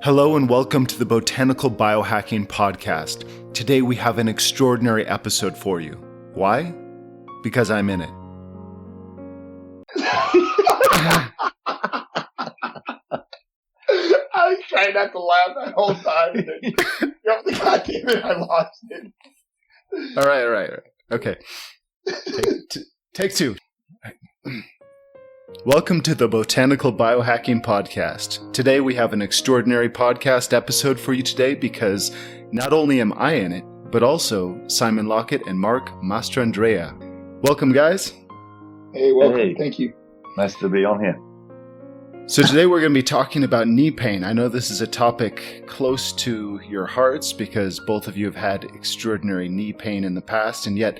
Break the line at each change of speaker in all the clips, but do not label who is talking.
Hello and welcome to the Botanical Biohacking Podcast. Today we have an extraordinary episode for you. Why? Because I'm in it.
I was trying not to laugh that whole time. God damn it, I lost it.
All right. Okay. Take two. Welcome to the Botanical Biohacking Podcast. Today we have an extraordinary podcast episode for you today because not only am I in it, but also Simon Locket and Marc Mastrandrea. Welcome, guys.
Hey, welcome. Hey. Thank you.
Nice to be on here.
So today we're going to be talking about knee pain. I know this is a topic close to your hearts because both of you have had extraordinary knee pain in the past, and yet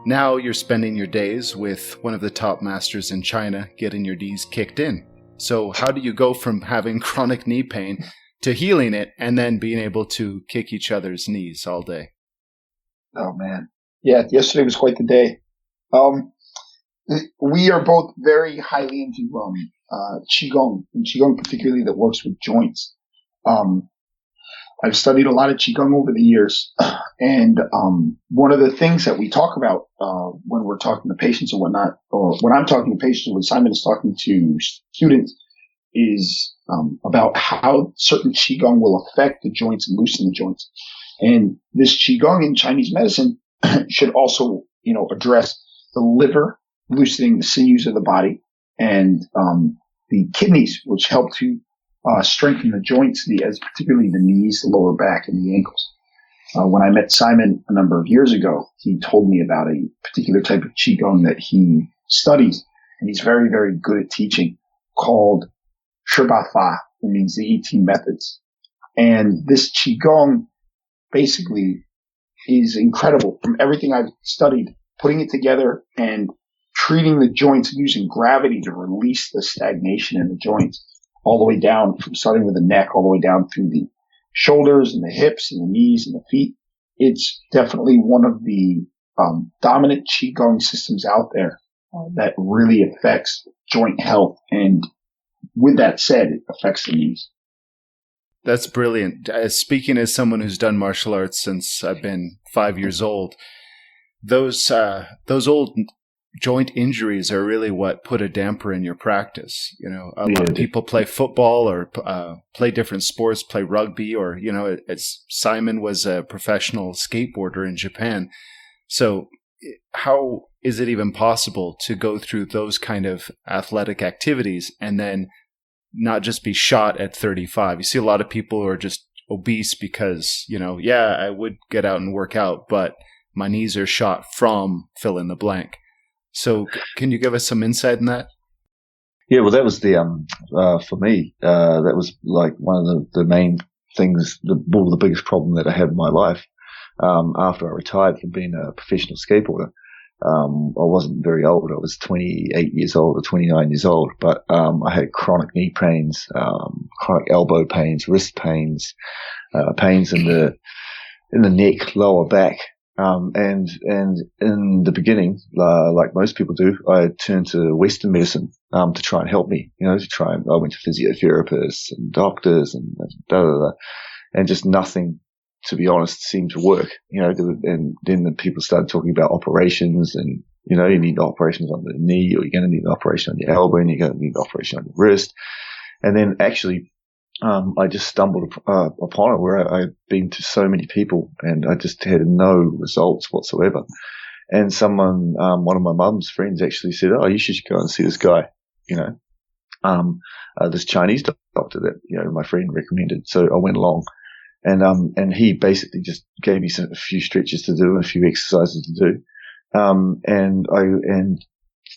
now you're spending your days with one of the top masters in China getting your knees kicked in. So how do you go from having chronic knee pain to healing it and then being able to kick each other's knees all day?
Oh, man. Yeah, yesterday was quite the day. We are both very highly into Qigong, and Qigong particularly that works with joints. I've studied a lot of Qigong over the years, and one of the things that we talk about when we're talking to patients or whatnot, or when I'm talking to patients, when Simon is talking to students, is about how certain Qigong will affect the joints and loosen the joints. And this Qigong in Chinese medicine should also, address the liver, loosening the sinews of the body, and the kidneys, which help to strengthen the joints, particularly the knees, the lower back, and the ankles. When I met Simon a number of years ago, he told me about a particular type of Qigong that he studies, and he's very, very good at teaching, called fa 十八法. It means the 18 methods. And this Qigong basically is incredible. From everything I've studied, putting it together and treating the joints using gravity to release the stagnation in the joints, all the way down, from starting with the neck, all the way down through the shoulders and the hips and the knees and the feet. It's definitely one of the dominant Qigong systems out there that really affects joint health. And with that said, it affects the knees.
That's brilliant. Speaking as someone who's done martial arts since I've been 5 years old, those old joint injuries are really what put a damper in your practice. A lot of people play football or play different sports, play rugby, or, as Simon was a professional skateboarder in Japan. So how is it even possible to go through those kind of athletic activities and then not just be shot at 35? You see a lot of people who are just obese because, I would get out and work out, but my knees are shot from fill in the blank. So can you give us some insight in that?
Yeah, well, that was the, for me, that was like one of the main things, the biggest problem that I had in my life. After I retired from being a professional skateboarder, I wasn't very old. I was 28 years old or 29 years old, but, I had chronic knee pains, chronic elbow pains, wrist pains, pains in the neck, lower back. And in the beginning, like most people do, I turned to Western medicine, to try and help me, I went to physiotherapists and doctors and and just nothing, to be honest, seemed to work, and then the people started talking about operations and, you need operations on the knee, or you're going to need an operation on your elbow, and you're going to need an operation on your wrist. And then actually, I just stumbled upon it where I'd been to so many people and I just had no results whatsoever. And someone, one of my mum's friends actually said, "Oh, you should go and see this guy, this Chinese doctor that, my friend recommended." So I went along and he basically just gave me a few stretches to do and a few exercises to do.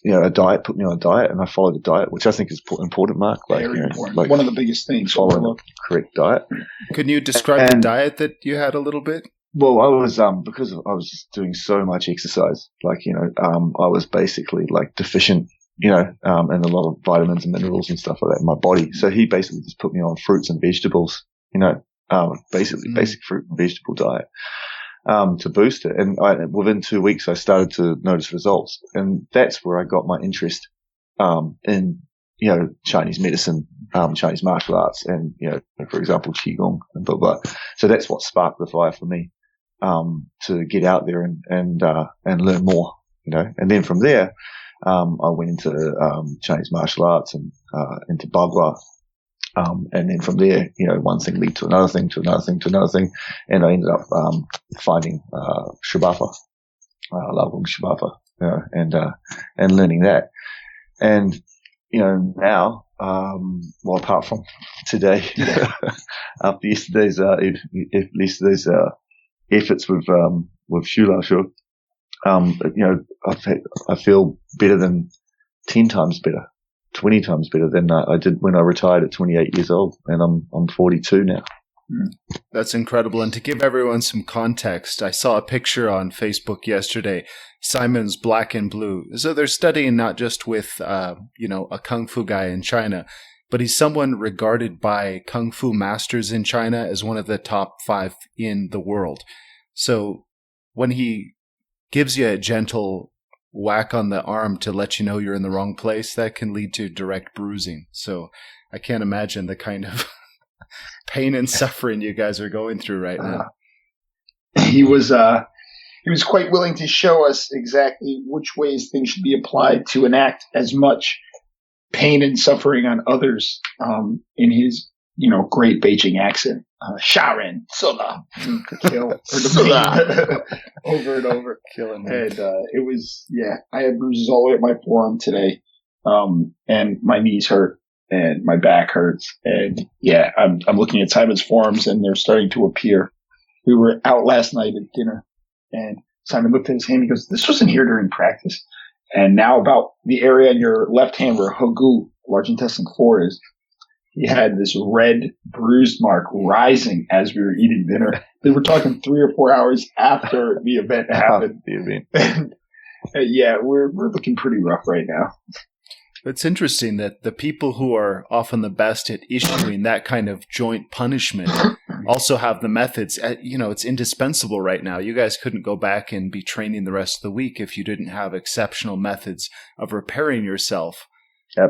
A diet, put me on a diet, and I followed the diet, which I think is important, Mark.
Very important. Like one of the biggest things.
Following the correct diet.
Can you describe the diet that you had a little bit?
Well, I was, because I was just doing so much exercise, I was basically deficient, in a lot of vitamins and minerals and stuff like that in my body. So he basically just put me on fruits and vegetables, basic fruit and vegetable diet. To boost it. And within 2 weeks, I started to notice results. And that's where I got my interest, in, Chinese medicine Chinese martial arts and, for example, Qigong and blah, blah. So that's what sparked the fire for me, to get out there and learn more, and then from there, I went into, Chinese martial arts and, into Bagua. And then from there, one thing led to another thing, to another thing, to another thing. And I ended up, finding, Shibafa, Lagung Shibafa, and learning that. And, now, well, apart from today, after yesterday's efforts with Shula Shu, I feel better than 10 times better, 20 times better than I did when I retired at 28 years old, and I'm 42 now.
That's incredible. And to give everyone some context, I saw a picture on Facebook yesterday. Simon's black and blue. So they're studying not just with, a kung fu guy in China, but he's someone regarded by kung fu masters in China as one of the top 5 in the world. So when he gives you a gentle whack on the arm to let you know you're in the wrong place, that can lead to direct bruising. So I can't imagine the kind of pain and suffering you guys are going through right now.
He was quite willing to show us exactly which ways things should be applied to enact as much pain and suffering on others, in his, great Beijing accent. Sharon, Soda, kill, or the over and over.
Killing me.
And, it was, I had bruises all the way up my forearm today. And my knees hurt and my back hurts. And I'm looking at Simon's forearms and they're starting to appear. We were out last night at dinner and Simon looked at his hand. He goes, "This wasn't here during practice." And now about the area in your left hand where Hogu, large intestine 4 is, he had this red bruised mark rising as we were eating dinner. They were talking 3 or 4 hours after the event happened. And, we're looking pretty rough right now.
It's interesting that the people who are often the best at issuing that kind of joint punishment also have the methods. It's indispensable right now. You guys couldn't go back and be training the rest of the week if you didn't have exceptional methods of repairing yourself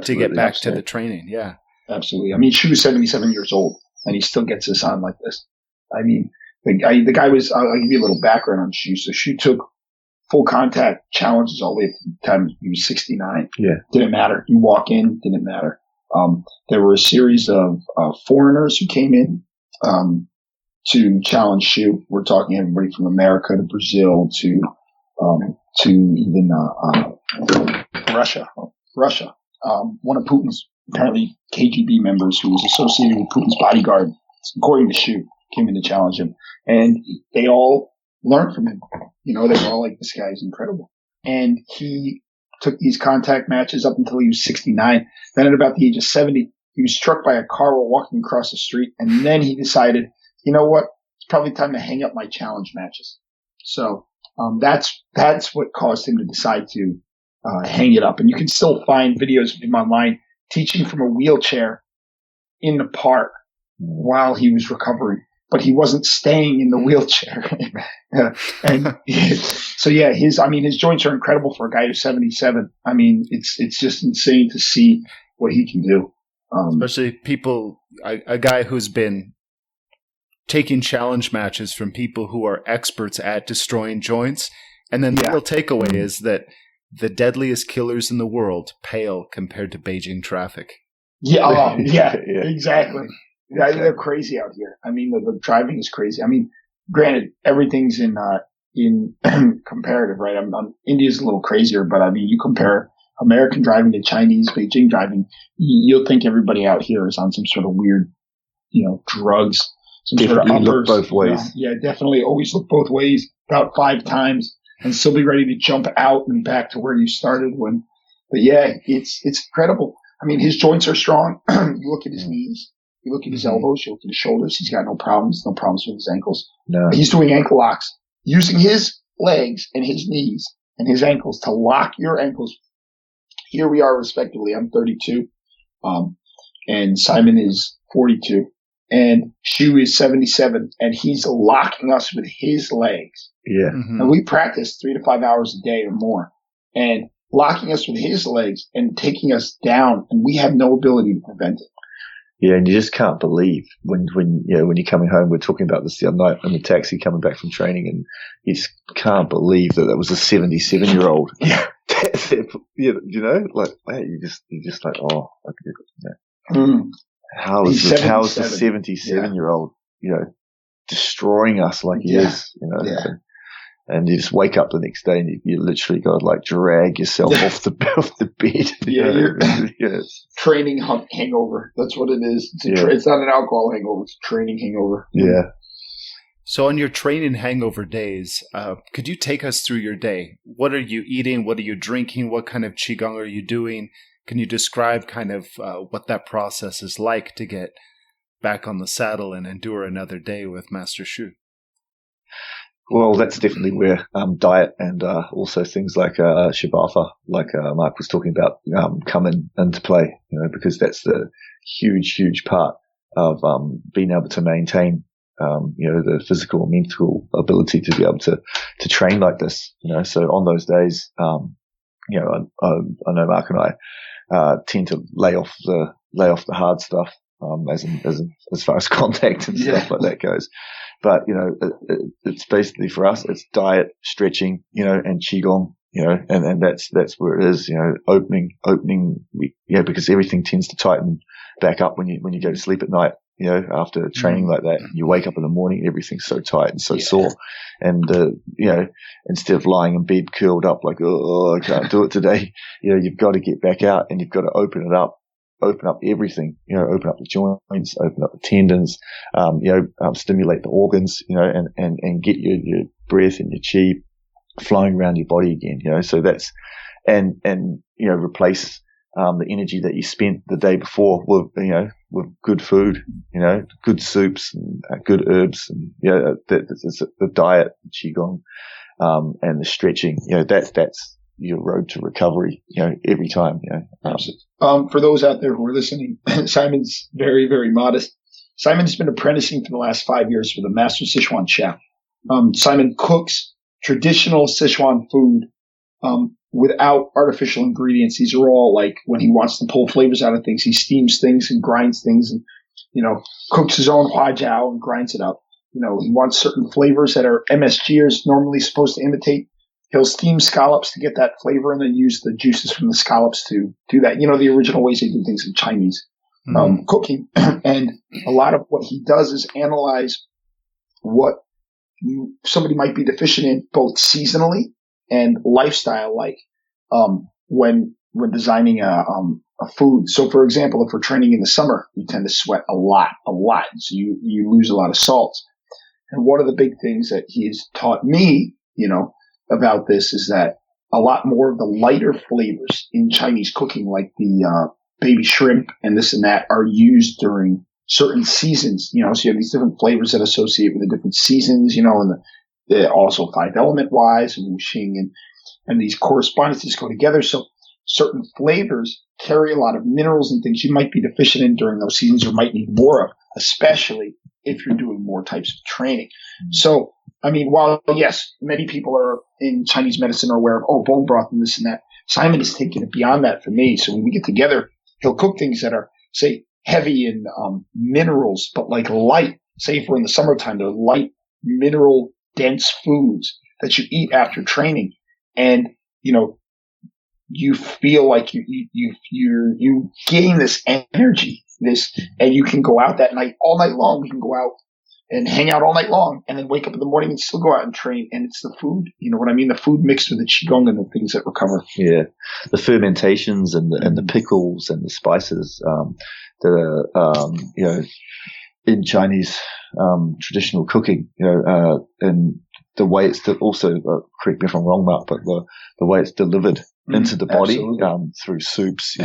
to get back to the training. Yeah.
Absolutely. I mean, Shu's 77 years old, and he still gets us on like this. I mean, the guy was, I'll give you a little background on Shu. So Shu took full contact challenges all the way up to the time he was 69.
Yeah.
Didn't matter. You walk in, didn't matter. There were a series of foreigners who came in to challenge Shu. We're talking everybody from America to Brazil to even Russia. One of Putin's apparently KGB members who was associated with Putin's bodyguard, according to Shu, came in to challenge him. And they all learned from him. They were all like, "This guy is incredible." And he took these contact matches up until he was 69. Then at about the age of 70, he was struck by a car while walking across the street. And then he decided, you know what? It's probably time to hang up my challenge matches. So that's what caused him to decide to hang it up. And you can still find videos of him online teaching from a wheelchair in the park while he was recovering. But he wasn't staying in the wheelchair. And so, his joints are incredible for a guy who's 77. I mean, it's just insane to see what he can do.
Especially people, a guy who's been taking challenge matches from people who are experts at destroying joints. And then the real takeaway is that the deadliest killers in the world pale compared to Beijing traffic.
Yeah, exactly. Yeah, they're crazy out here. I mean, the driving is crazy. I mean, granted, everything's in comparative, right? India's a little crazier, but I mean, you compare American driving to Chinese, Beijing driving, you'll think everybody out here is on some sort of weird, drugs.
Definitely look both ways.
Definitely always look both ways about 5 times and still be ready to jump out and back to where you started when. But it's incredible. I mean, his joints are strong. You look at his knees. You look at his elbows, you look at his shoulders, he's got no problems with his ankles.
No.
He's doing ankle locks, using his legs and his knees and his ankles to lock your ankles. Here we are respectively. I'm 32. And Simon is 42. And Shu is 77. And he's locking us with his legs.
Yeah.
Mm-hmm.
And we practice 3 to 5 hours a day or more. And locking us with his legs and taking us down. And we have no ability to prevent it.
Yeah, and you just can't believe when you're coming home. We're talking about this the other night in the taxi coming back from training, and you just can't believe that was a 77-year-old.
Yeah.
Like wow, you just like, oh,
Mm.
how is the 77-year-old, destroying us like he is,
Yeah.
and you just wake up the next day and you literally got to like drag yourself off the bed.
Yeah, training hangover. That's what it is. It's not an alcohol hangover. It's a training hangover.
Yeah.
So on your training hangover days, could you take us through your day? What are you eating? What are you drinking? What kind of qigong are you doing? Can you describe kind of what that process is like to get back on the saddle and endure another day with Master Shu?
Well, that's definitely where diet and also things like fa, like Mark was talking about, come into play. Because that's the huge part of being able to maintain, the physical and mental ability to be able to train like this. So on those days, I know Mark and I tend to lay off the hard stuff. As far as contact and stuff like that goes. But, it's basically for us, it's diet, stretching, and qigong, and that's where it is, opening, because everything tends to tighten back up when you go to sleep at night, after training like that. You wake up in the morning, everything's so tight and so sore. And, instead of lying in bed curled up like, oh, I can't do it today, you've got to get back out and you've got to open up everything, open up the joints, open up the tendons, stimulate the organs, and get your breath and your chi flowing around your body again, so that's, and replace, the energy that you spent the day before with good food, good soups and good herbs and, the diet, qigong, and the stretching, that's your road to recovery, every time,
For those out there who are listening, Simon's very, very modest. Simon's been apprenticing for the last 5 years for the master Sichuan chef. Simon cooks traditional Sichuan food, without artificial ingredients. These are all like when he wants to pull flavors out of things, he steams things and grinds things and, cooks his own huajiao and grinds it up. He wants certain flavors that are MSGers normally supposed to imitate. He'll steam scallops to get that flavor and then use the juices from the scallops to do that. The original ways they do things in Chinese cooking. And a lot of what he does is analyze what somebody might be deficient in both seasonally and lifestyle, like when designing a food. So, for example, if we're training in the summer, you tend to sweat a lot. So you lose a lot of salts. And one of the big things that he has taught me, about this is that a lot more of the lighter flavors in Chinese cooking, like the baby shrimp and this and that, are used during certain seasons. So you have these different flavors that associate with the different seasons, and the also 5-element wise and wuxing and these correspondences go together. So certain flavors carry a lot of minerals and things you might be deficient in during those seasons or might need more of, especially if you're doing more types of training. So, while yes, many people are in Chinese medicine are aware of, bone broth and this and that, Simon is taking it beyond that for me. So when we get together, he'll cook things that are, say, heavy in minerals, but like light. Say if we're in the summertime, they're light, mineral, dense foods that you eat after training. And, you feel like you gain this energy, and you can go out that night, all night long. We can go out and hang out all night long and then wake up in the morning and still go out and train. And it's the food, the food mixed with the qigong and the things that recover.
Yeah. The fermentations and the pickles and the spices, that are, in Chinese, traditional cooking, and the way it's also, correct me if I'm wrong, Mark, but the way it's delivered into the body, through soups,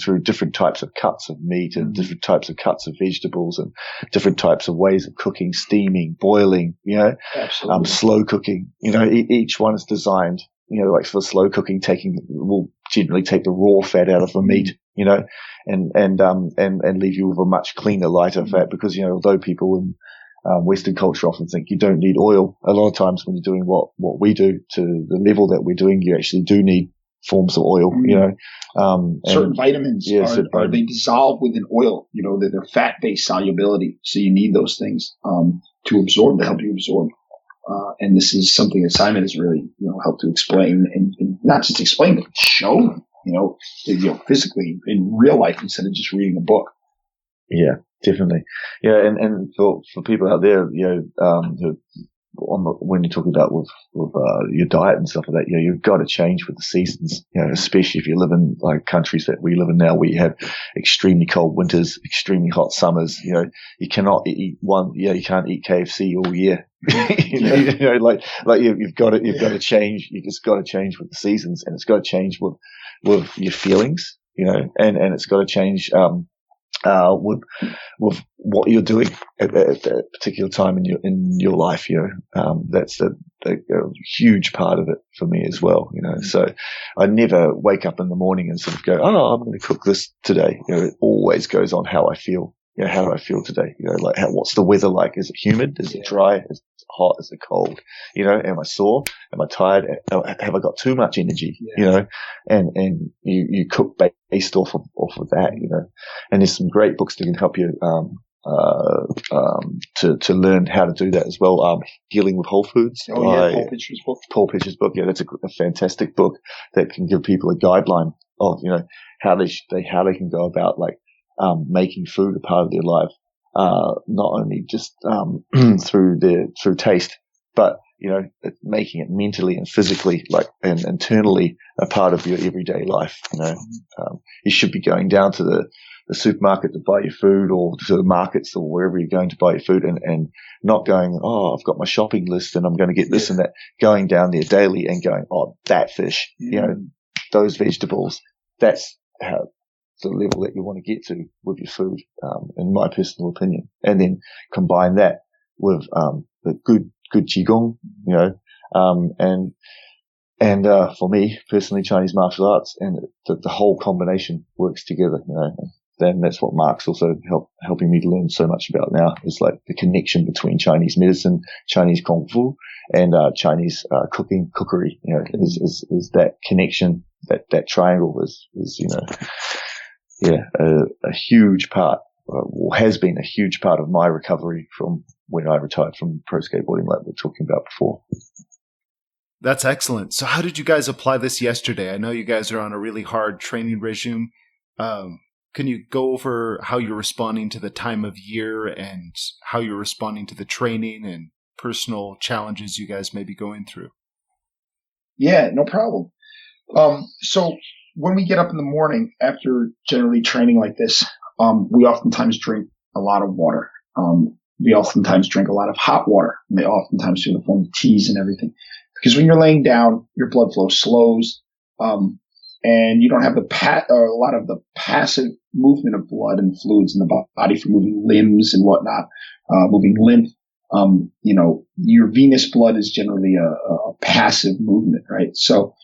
through different types of cuts of meat and different types of cuts of vegetables and different types of ways of cooking, steaming, boiling, slow cooking, each one is designed, like for slow cooking, will generally take the raw fat out of the meat, and leave you with a much cleaner, lighter fat, because, although people in Western culture often think you don't need oil, a lot of times when you're doing what we do to the level that we're doing, you actually do need forms of oil,
certain vitamins they dissolve within oil, they're fat-based solubility. So you need those things, to help you absorb. And this is something that Simon has really, helped to explain and not just explain, but show, physically in real life instead of just reading a book.
Yeah, definitely. Yeah. And for people out there, when you talk about with your diet and stuff like that, you've got to change with the seasons, especially if you live in like countries that we live in now, where you have extremely cold winters, extremely hot summers. You cannot eat you can't eat KFC all year. You've got to change. You just got to change with the seasons, and it's got to change with your feelings, and it's got to change, with what you're doing at that particular time in your life, that's a huge part of it for me as well, So I never wake up in the morning and sort of go, oh, I'm going to cook this today. It always goes on how I feel. How do I feel today? What's the weather like? Is it humid? Is it dry? Is it hot? Is it cold? Am I sore? Am I tired? Have I got too much energy? And you cook based off of that, and there's some great books that can help you, to learn how to do that as well. Healing with Whole Foods.
Paul Pitcher's book.
Paul Pitcher's book. Yeah, that's a fantastic book that can give people a guideline of, how they can go about making food a part of their life, not only just through taste, but making it mentally and physically, and internally, a part of your everyday life. You should be going down to the supermarket to buy your food, or to the markets, or wherever you're going to buy your food, and not going, oh, I've got my shopping list and I'm going to get this and that. Going down there daily and going, oh, that fish, those vegetables. That's how the level that you want to get to with your food, in my personal opinion, and then combine that with the good qigong, and for me personally, Chinese martial arts, and the whole combination works together. Then that's what Mark's also helping me to learn so much about now, is like the connection between Chinese medicine, Chinese kung fu, and Chinese cookery. Is that connection, that triangle is a huge part, or has been a huge part of my recovery from when I retired from pro skateboarding, like we were talking about before.
That's excellent. So how did you guys apply this yesterday? I know you guys are on a really hard training regime. Can you go over how you're responding to the time of year, and how you're responding to the training and personal challenges you guys may be going through?
Yeah, no problem. So when we get up in the morning after generally training like this, we oftentimes drink a lot of water. We oftentimes drink a lot of hot water. And they oftentimes do in the form of teas and everything. Because when you're laying down, your blood flow slows, and you don't have a lot of the passive movement of blood and fluids in the body for moving limbs and whatnot, moving lymph. Your venous blood is generally a passive movement, right? So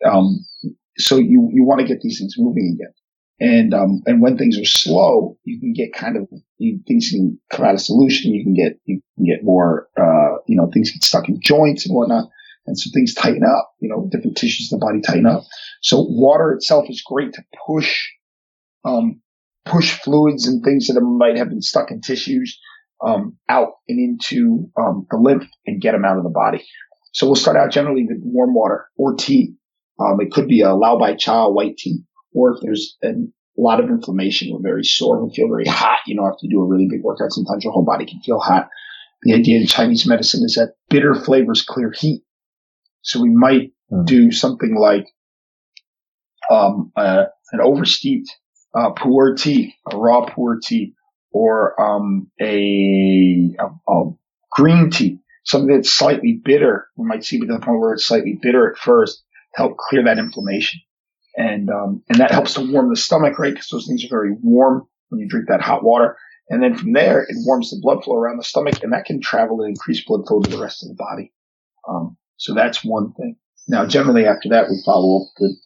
you want to get these things moving again. And when things are slow, you can get things can come out of solution. You can get more, things get stuck in joints and whatnot. And so things tighten up, different tissues of the body tighten up. So water itself is great to push fluids and things that might have been stuck in tissues, out and into, the lymph, and get them out of the body. So we'll start out generally with warm water or tea. It could be a lao bai cha, white tea, or if there's a lot of inflammation, we're very sore, we feel very hot, after you do a really big workout, sometimes your whole body can feel hot. The idea in Chinese medicine is that bitter flavors clear heat. So we might do something like, an oversteeped, pu'er tea, a raw pu'er tea, or, a green tea, something that's slightly bitter. We might see to the point where it's slightly bitter at first, to help clear that inflammation. And that helps to warm the stomach, right? Because those things are very warm when you drink that hot water. And then from there, it warms the blood flow around the stomach, and that can travel and increase blood flow to the rest of the body. So that's one thing. Now, generally after that, we follow up with,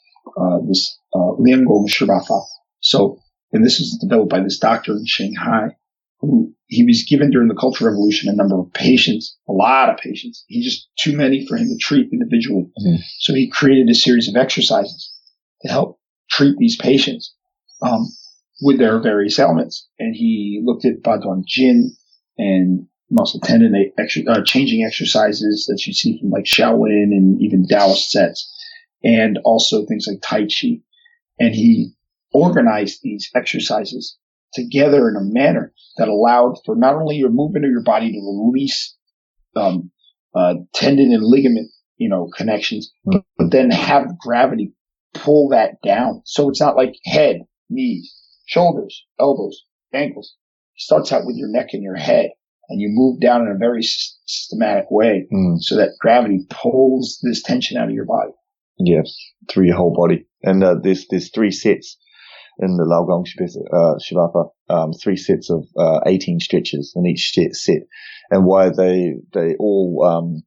this, fa 十八法. So, and this was developed by this doctor in Shanghai, who he was given during the Cultural Revolution a number of patients, a lot of patients. He just too many for him to treat individually. Mm-hmm. So he created a series of exercises to help treat these patients with their various ailments. And he looked at Badon Jin and muscle tendon changing exercises that you see from like Shaolin and even Taoist sets, and also things like Tai Chi. And he organized these exercises together in a manner that allowed for not only your movement of your body to release tendon and ligament, connections, but then have gravity pull that down. So it's not like head, knees, shoulders, elbows, ankles. It starts out with your neck and your head, and you move down in a very systematic way so that gravity pulls this tension out of your body.
Yeah, through your whole body. And there's 3 sets in the Laogong Shivafa, 3 sets of 18 stretches in each set, and why they all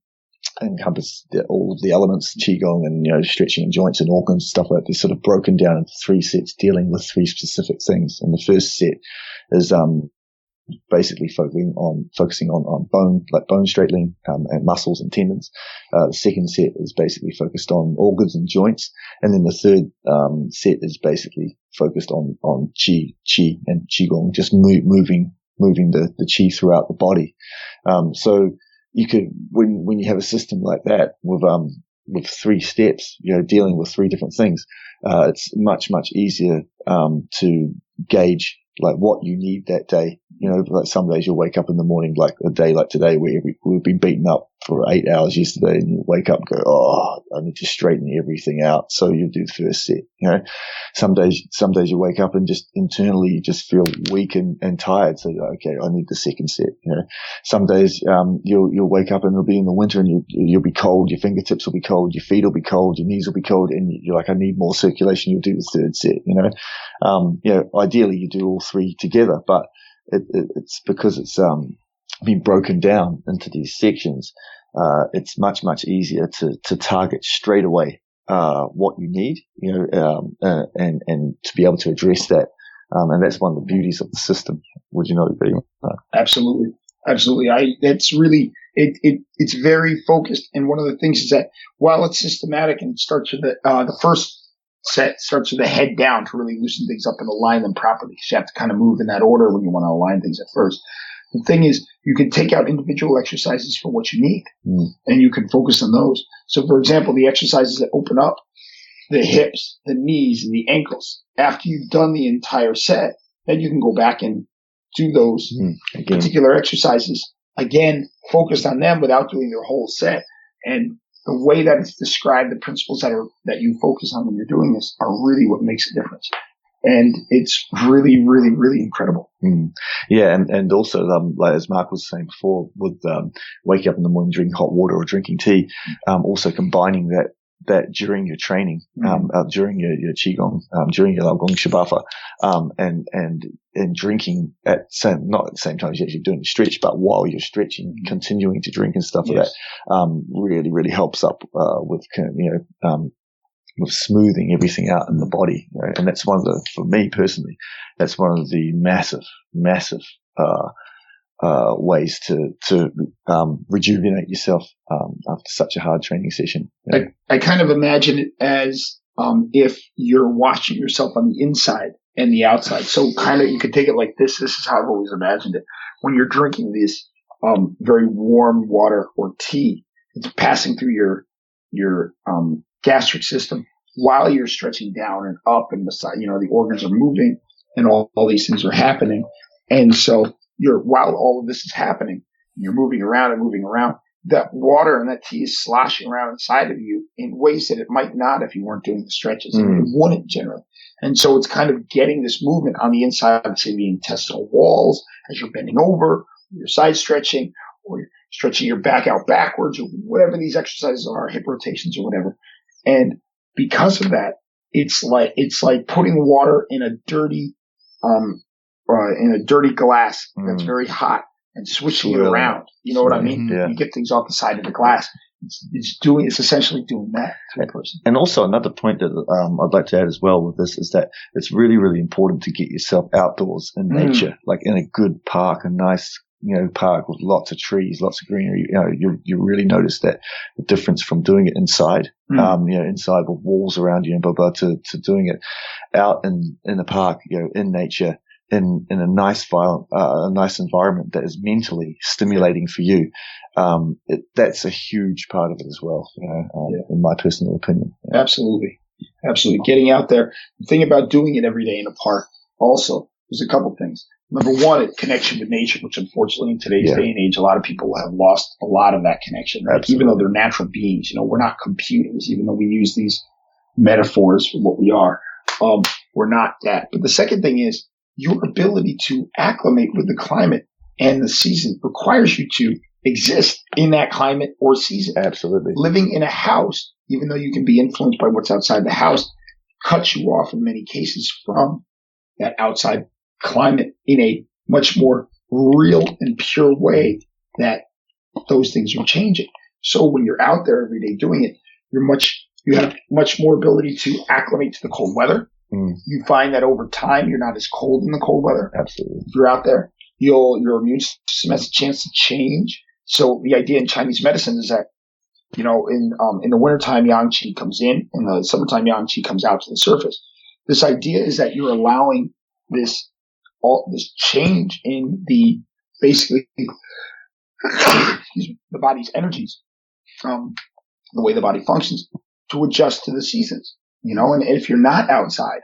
encompass all of the elements, qigong and stretching joints and organs, stuff like that. They're sort of broken down into 3 sets dealing with 3 specific things. And the first set is basically focusing on bone straightening and muscles and tendons. The second set is basically focused on organs and joints, and then the third set is basically focused on qi and qigong, just moving the qi throughout the body. So you could, when you have a system like that with 3 steps, dealing with 3 different things, it's much easier to gauge like what you need that day. Like some days you'll wake up in the morning, like a day like today where we've been beaten up for 8 hours yesterday, and you wake up and go, oh, I need to straighten everything out. So you do the first set. Some days you wake up and just internally you just feel weak and tired. So okay, I need the second set. Some days you'll wake up and it'll be in the winter and you'll be cold. Your fingertips will be cold. Your feet will be cold. Your knees will be cold, and you're like, I need more circulation. You'll do the third set. Ideally you do all 3 together, but it's because it's been broken down into these sections. It's much easier to target straight away what you need, and to be able to address that. And that's one of the beauties of the system. Would you not agree?
Absolutely. That's really it's very focused. And one of the things is that while it's systematic and starts with the first set starts with the head down to really loosen things up and align them properly. So you have to kind of move in that order when you want to align things at first. The thing is, you can take out individual exercises for what you need, and you can focus on those. So, for example, the exercises that open up the hips, the knees, and the ankles, after you've done the entire set, then you can go back and do those particular exercises again, focused on them without doing their whole set. And the way that it's described, the principles that you focus on when you're doing this are really what makes a difference. And it's really, really, really incredible.
Yeah, and also, like as Mark was saying before, with waking up in the morning, drinking hot water or drinking tea, also combining that during your training, during your qigong, during your Laogong Shibafa, and drinking not at the same time as you're actually doing the stretch, but while you're stretching, continuing to drink and stuff like that, really, really helps up with with smoothing everything out in the body. And that's for me personally, that's one of the massive ways to rejuvenate yourself after such a hard training session.
I kind of imagine it as if you're washing yourself on the inside and the outside. So kind of you could take it like this. This is how I've always imagined it. When you're drinking this very warm water or tea, it's passing through your gastric system while you're stretching down and up and the side. The organs are moving and all these things are happening. And so while all of this is happening, you're moving around, that water and that tea is sloshing around inside of you in ways that it might not if you weren't doing the stretches. It wouldn't generally. And so it's kind of getting this movement on the inside of, say, the intestinal walls as you're bending over, your side stretching, or you're stretching your back out backwards, or whatever these exercises are, hip rotations or whatever. And because of that, it's like putting water in a dirty glass that's very hot and switching it around. You know what I mean?
Yeah.
You get things off the side of the glass. It's essentially doing that to a person.
And also another point that I'd like to add as well with this is that it's really, really important to get yourself outdoors in nature, like in a good park, a nice park with lots of trees, lots of greenery, you really notice that the difference from doing it inside, inside with walls around you and blah, blah, to doing it out in the park, in nature, in a nice environment that is mentally stimulating for you. That's a huge part of it as well, in my personal opinion.
Yeah. Absolutely. Getting out there. The thing about doing it every day in a park also, there's a couple things. Number one, it's connection with nature, which unfortunately in today's day and age, a lot of people have lost a lot of that connection, right? Even though they're natural beings, we're not computers, even though we use these metaphors for what we are. We're not that. But the second thing is your ability to acclimate with the climate and the season requires you to exist in that climate or season.
Absolutely.
Living in a house, even though you can be influenced by what's outside the house, cuts you off in many cases from that outside climate in a much more real and pure way that those things are changing. So when you're out there every day doing it, you have much more ability to acclimate to the cold weather. You find that over time, you're not as cold in the cold weather.
Absolutely.
If you're out there, your immune system has a chance to change. So the idea in Chinese medicine is that, in the wintertime, yang qi comes in the summertime, yang qi comes out to the surface. This idea is that you're allowing this change in the body's energies, the way the body functions to adjust to the seasons, and if you're not outside,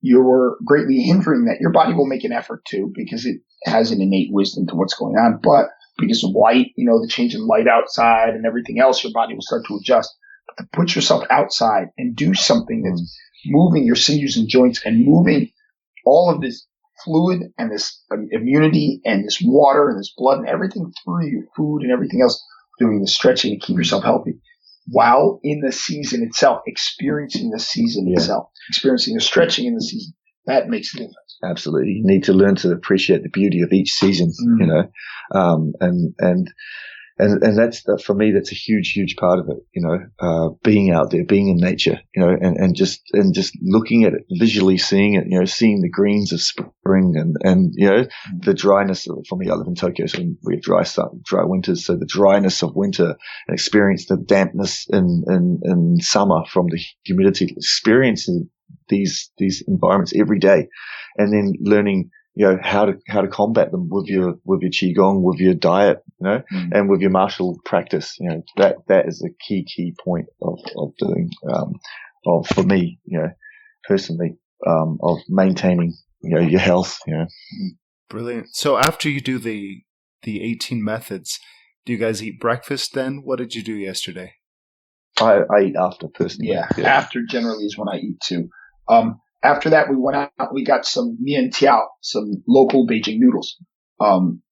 you're greatly hindering that. Your body will make an effort to, because it has an innate wisdom to what's going on, but because of light, the change in light outside and everything else, your body will start to adjust. But to put yourself outside and do something that's moving your sinews and joints and moving all of this fluid and this immunity and this water and this blood and everything through your food and everything else, doing the stretching to keep yourself healthy while in the season itself, experiencing the season itself, experiencing the stretching in the season. That makes a difference.
Absolutely. You need to learn to appreciate the beauty of each season, and that's, for me, that's a huge, huge part of it, being out there, being in nature, and just looking at it, visually seeing it, seeing the greens of spring and the dryness of, for me, I live in Tokyo, so we have dry winters. So the dryness of winter and experience the dampness in summer from the humidity, experiencing these environments every day, and then learning, how to combat them with your qigong, with your diet, and with your martial practice. That is a key point of doing, for me, personally, of maintaining, your health.
Brilliant. So after you do the 18 methods, do you guys eat breakfast then? What did you do yesterday?
I eat after, personally.
Yeah. After generally is when I eat too. After that, we went out, we got some mian tiao, some local Beijing noodles.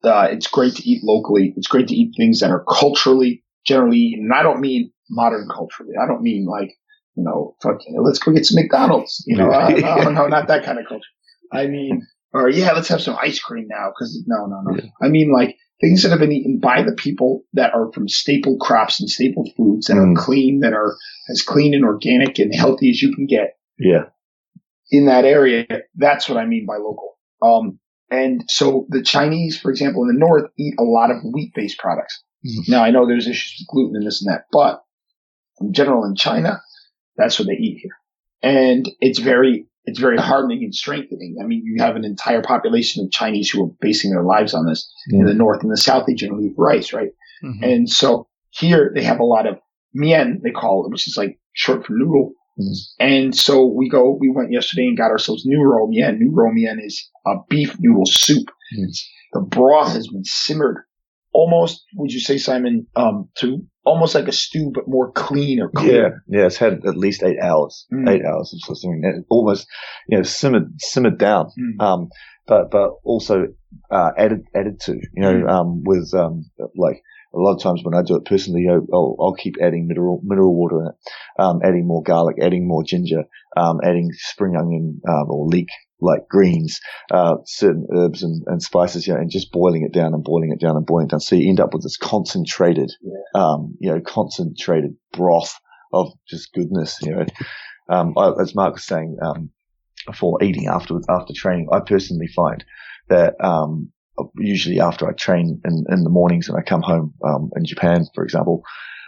It's great to eat locally. It's great to eat things that are culturally generally eaten. And I don't mean modern culturally. I don't mean like, let's go get some McDonald's. No, not that kind of culture. I mean, let's have some ice cream now. No. Yeah. I mean like things that have been eaten by the people that are from staple crops and staple foods that are clean, that are as clean and organic and healthy as you can get.
Yeah.
In that area, that's what I mean by local. And so the Chinese, for example, in the north, eat a lot of wheat-based products. Mm-hmm. Now, I know there's issues with gluten and this and that, but in general, in China, that's what they eat here. And it's very hardening and strengthening. I mean, you have an entire population of Chinese who are basing their lives on this. Mm-hmm. In the north and the south, they generally eat rice, right? Mm-hmm. And so here they have a lot of mian, they call it, which is like short for noodle. Mm-hmm. And so we went yesterday and got ourselves nuro mian. Nuro mian is a beef noodle soup. Mm-hmm. The broth has been simmered almost, would you say, Simon, to almost like a stew, but more clean or clear.
Yeah. It's had at least 8 hours. 8 hours of something, almost, simmered down. But also, added to, with, like, a lot of times when I do it personally, I'll keep adding mineral water in it, adding more garlic, adding more ginger, adding spring onion, or leek, like greens, certain herbs and spices, and just boiling it down. So you end up with this concentrated, concentrated broth of just goodness, as Mark was saying, for eating after training, I personally find that, usually after I train in the mornings and I come home, in Japan, for example,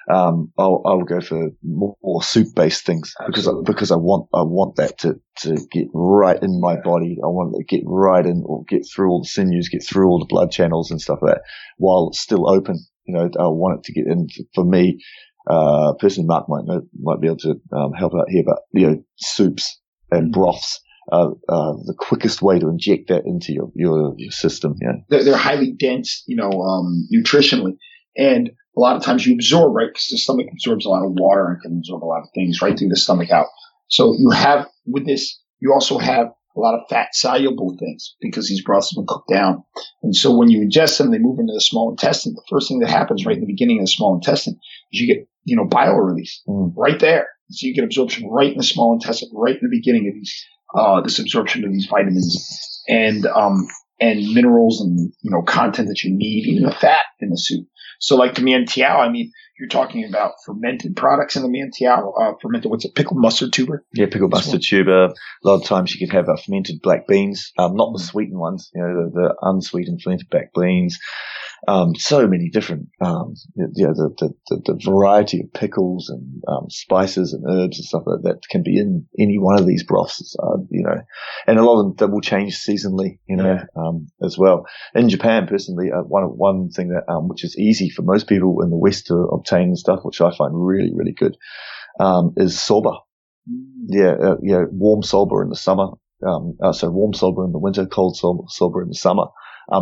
I'll go for more soup-based things because I want that to get right in my body. I want it to get right in, or get through all the sinews, get through all the blood channels and stuff like that, while it's still open. I want it to get in. For me, personally, Mark might be able to help out here, but soups and broths are the quickest way to inject that into your system.
They're highly dense, nutritionally, and a lot of times you absorb, right? Because the stomach absorbs a lot of water and can absorb a lot of things right through the stomach out. So you have, with this, you also have a lot of fat soluble things because these broths have been cooked down. And so when you ingest them, they move into the small intestine. The first thing that happens right in the beginning of the small intestine is you get, bile release right there. So you get absorption right in the small intestine, right in the beginning of these, this absorption of these vitamins and minerals and, content that you need, even the fat in the soup. So like the miantiao, you're talking about fermented products in the miantiao, what's it, pickled mustard tuber?
Yeah, pickled mustard tuber. A lot of times you can have fermented black beans, not the sweetened ones, the unsweetened fermented black beans. So many different, the variety of pickles and spices and herbs and stuff like that can be in any one of these broths, and a lot of them will change seasonally, as well. In Japan, personally, one thing that which is easy for most people in the West to obtain and stuff, which I find really, really good, is soba. Warm soba in the summer. So warm soba in the winter, cold soba in the summer.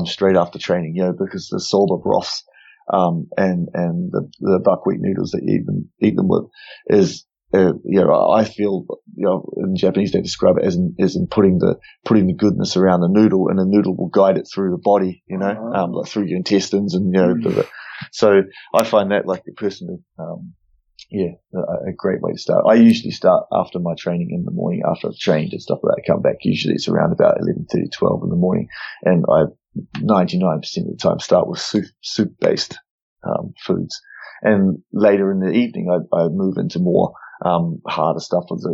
Straight after training, because the soba broths, and the buckwheat noodles that you eat them with is, I feel, in Japanese they describe it as in putting the goodness around the noodle, and the noodle will guide it through the body, like through your intestines, and so I find that, like, personally, a great way to start. I usually start after my training in the morning, after I've trained and stuff like that. I come back, usually it's around about 11:30, 12 in the morning, and I 99% of the time start with soup-based foods. And later in the evening, I move into more harder stuff with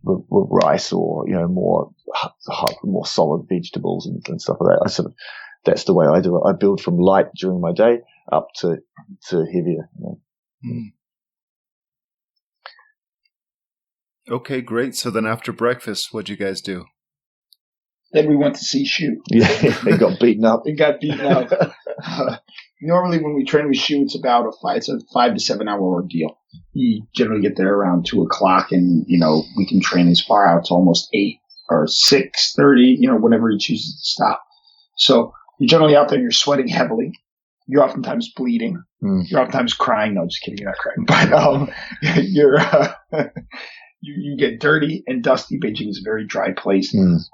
rice, or more solid vegetables and stuff like that. That's the way I do it. I build from light during my day up to heavier.
Okay, great. So then after breakfast, what'd you guys do?
Then we went to see Shu.
Yeah, they got beaten up.
Normally when we train with Shu, it's a 5 to 7 hour ordeal. You generally get there around 2:00, and, we can train as far out to almost 8 or 6:30, whenever he chooses to stop. So you're generally out there, you're sweating heavily. You're oftentimes bleeding. You're oftentimes crying. No, just kidding. You're not crying. But, you get dirty and dusty. Beijing is a very dry place. As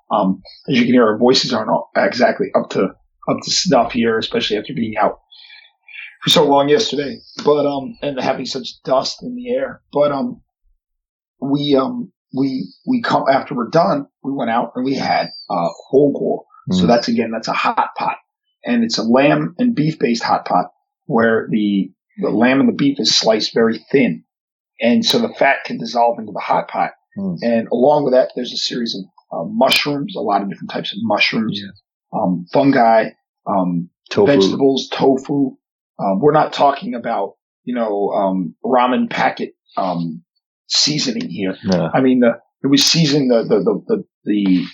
you can hear, our voices aren't exactly up to snuff here, especially after being out for so long yesterday. But and having such dust in the air. But we come after we're done. We went out and we had hogor. So that's a hot pot, and it's a lamb and beef based hot pot where the lamb and the beef is sliced very thin. And so the fat can dissolve into the hot pot. And along with that, there's a series of mushrooms, a lot of different types of mushrooms, fungi,
tofu.
Vegetables, tofu. We're not talking about, ramen packet seasoning here.
No.
It was seasoned, the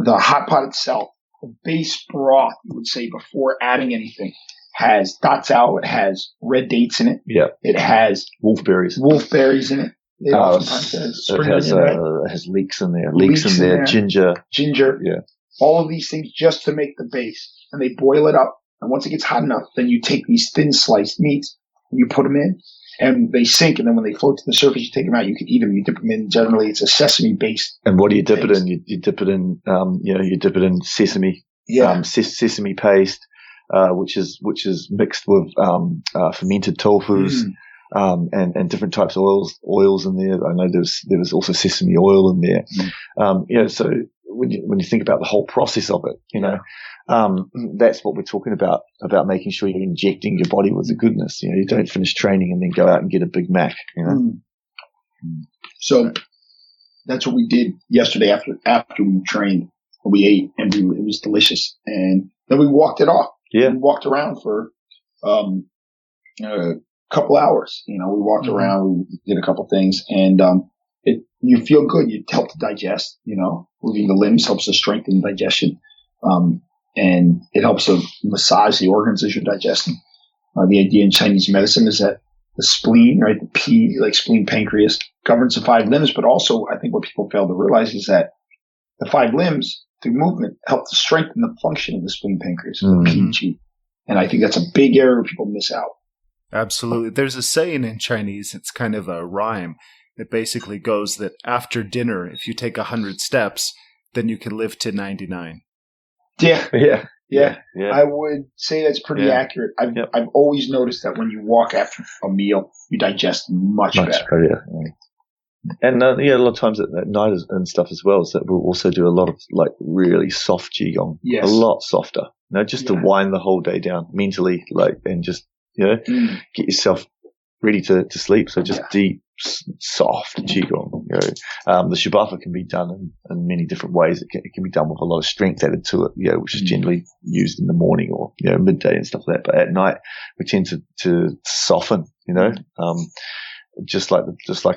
hot pot itself, the base broth, you would say, before adding anything, has datsao, it has red dates in it.
Yeah.
It has
wolfberries in it.
It oftentimes
it has leeks in there. Leeks in there. Ginger.
Yeah. All of these things just to make the base. And they boil it up. And once it gets hot enough, then you take these thin sliced meats and you put them in, and they sink. And then when they float to the surface, you take them out. You can eat them. You dip them in. Generally, it's a sesame based.
And what do you dip it in? You dip it in. You dip it in sesame.
Yeah.
Sesame paste. Which is mixed with fermented tofus, and different types of oils in there. I know there was also sesame oil in there. So when you think about the whole process of it, that's what we're talking about making sure you're injecting your body with the goodness. You don't finish training and then go out and get a Big Mac.
So that's what we did yesterday after we trained. We ate, and it was delicious. And Then we walked it off.
Yeah.
We walked around for a couple hours. We walked around, we did a couple things, and you feel good. You help to digest. Moving the limbs helps to strengthen digestion, and it helps to massage the organs as you're digesting. The idea in Chinese medicine is that the spleen, right, the P, like spleen, pancreas, governs the 5 limbs, but also I think what people fail to realize is that the 5 limbs, through movement, help to strengthen the function of the spleen, pancreas, the PG. And I think that's a big area people miss out.
Absolutely. There's a saying in Chinese, it's kind of a rhyme. It basically goes that after dinner, if you take 100 steps, then you can live to 99.
Yeah. I would say that's pretty accurate. I've always noticed that when you walk after a meal, you digest much better.
Yeah. And a lot of times at night and stuff as well, is that we'll also do a lot of like really soft qigong, a lot softer. Just to wind the whole day down mentally, and just get yourself ready to sleep. So just deep, soft qigong. The shibafa can be done in many different ways. It can be done with a lot of strength added to it, which is generally used in the morning or midday and stuff like that. But at night we tend to soften. Just like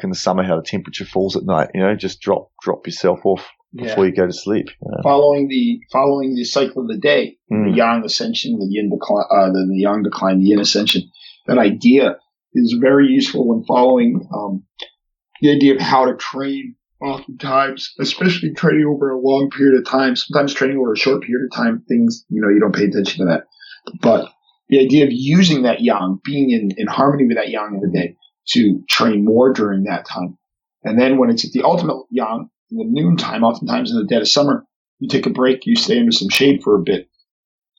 in the summer, how the temperature falls at night. Just drop yourself off before you go to sleep.
Following the cycle of the day, the yang ascension, the yin decline, the yang decline, the yin ascension. That idea is very useful when following the idea of how to train. Oftentimes, especially training over a long period of time, sometimes training over a short period of time, things, you don't pay attention to that. But the idea of using that yang, being in harmony with that yang of the day to train more during that time. And then when it's at the ultimate yang, in the noon time, oftentimes in the dead of summer, you take a break, you stay under some shade for a bit.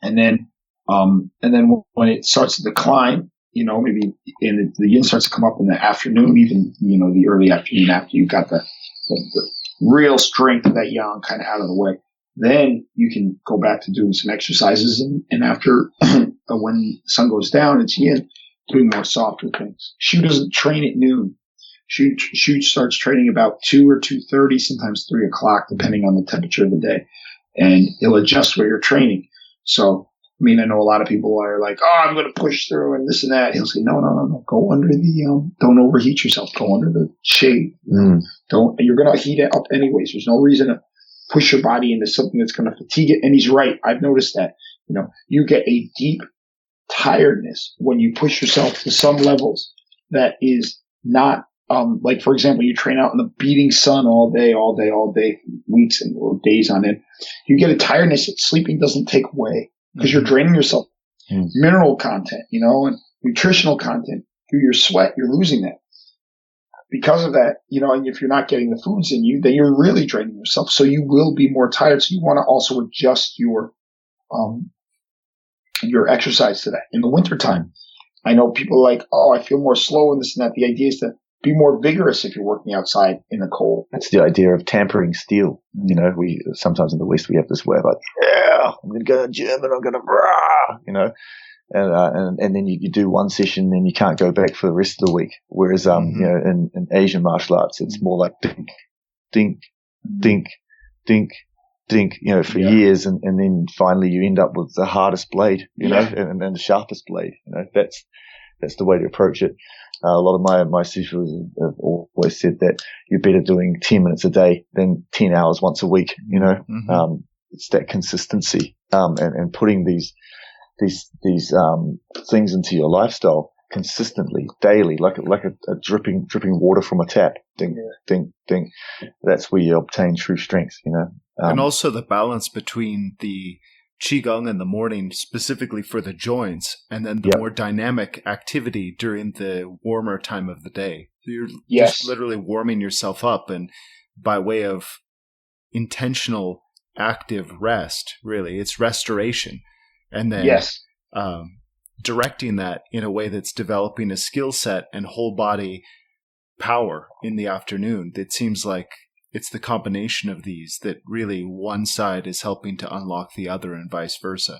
And then when it starts to decline, maybe the yin starts to come up in the afternoon, even, the early afternoon after you've got the real strength of that yang kind of out of the way. Then you can go back to doing some exercises. And after, when the sun goes down, it's yin, doing more softer things. Shu doesn't train at noon. Shu starts training about 2 or 2:30, sometimes 3 o'clock, depending on the temperature of the day. And he'll adjust where you're training. So, I know a lot of people are like, I'm going to push through and this and that. He'll say, no. Go under don't overheat yourself. Go under the shade. You're going to heat it up anyways. There's no reason to push your body into something that's going to fatigue it. And he's right. I've noticed that, you get a deep tiredness when you push yourself to some levels that is not, like, for example, you train out in the beating sun all day, weeks and days on end. You get a tiredness that sleeping doesn't take away because you're draining yourself. Mineral content, and nutritional content through your sweat, you're losing that. Because of that, and if you're not getting the foods in you, then you're really draining yourself. So you will be more tired. So you want to also adjust your exercise to that. In the wintertime, I know people are like, I feel more slow and this and that. The idea is to be more vigorous if you're working outside in the cold.
That's the idea of tampering steel. We sometimes in the West we have this way of like, I'm going to go to the gym and I'm going to, and then you do one session and you can't go back for the rest of the week. Whereas, in Asian martial arts, it's more like dink, dink, dink, dink, dink, for years. And then finally you end up with the hardest blade, and the sharpest blade. That's the way to approach it. A lot of my students have always said that you're better doing 10 minutes a day than 10 hours once a week. It's that consistency, and putting these things into your lifestyle consistently, daily, like a dripping water from a tap. Ding, ding, ding. That's where you obtain true strength.
And also the balance between the Qigong in the morning, specifically for the joints, and then the more dynamic activity during the warmer time of the day. So you're just literally warming yourself up, and by way of intentional active rest, really, it's restoration. And then directing that in a way that's developing a skill set and whole body power in the afternoon. It seems like it's the combination of these that really one side is helping to unlock the other and vice versa.